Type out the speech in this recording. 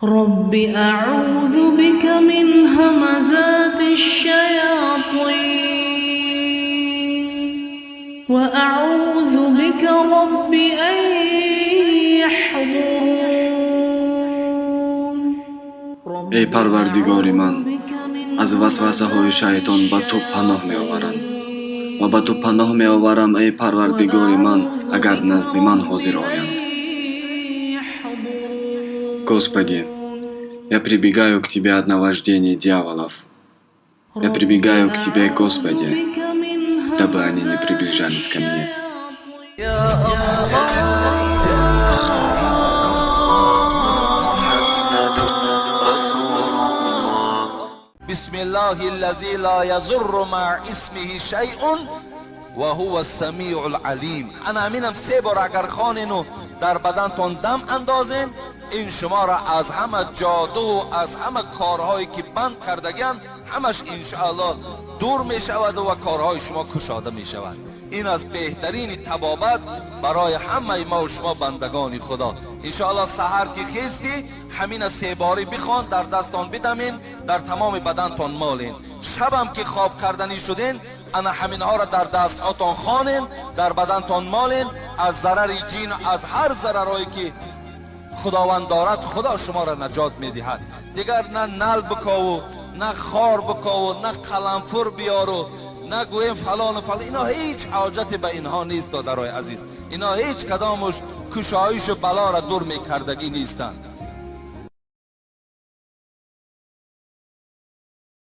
رب أعوذ بك من همزات الشياطين وأعوذ بك رب أن يحضرون. ای پروردگار من، از وسوسه های شیطان به تو پناه می آورم و به تو پناه می آورم ای پروردگار من اگر نزد من حاضر آیند. Господи, я прибегаю к Тебе от наваждений дьяволов. Я прибегаю к Тебе, Господи, дабы они не приближались ко мне. بسم الله الذي لا يضر مع اسمه شيء وهو السمیع العلیم. انا امینم 3 بار اگر خوانین در بدنتون دم اندازین، این شما را از همه جادو و از همه کارهایی که بند کردگن همش انشاءالله دور می شود و کارهای شما کشاده می شود. این از بهترین طبابت برای همه ما و شما بندگان خدا. انشاءالله سحر که خیستی همین 3 باری بخوان، در دستان بدمین، در تمام بدنتان مالین. شبم که خواب کردنی شدین انا همین ها را در دستاتان خوانین، در بدنتان مالین. از ضرر جین و از هر ضررهایی که خداوند دارد خدا شما را نجات میدهد. دیگر نه نل بکاو، نه خار بکاو، نه قلنفر بیارو، نه گویم فلان و فلان. اینا هیچ حاجت به اینها نیست دادرای عزیز. اینا هیچ کدامش کشایش و بلا را دور میکردگی نیستند.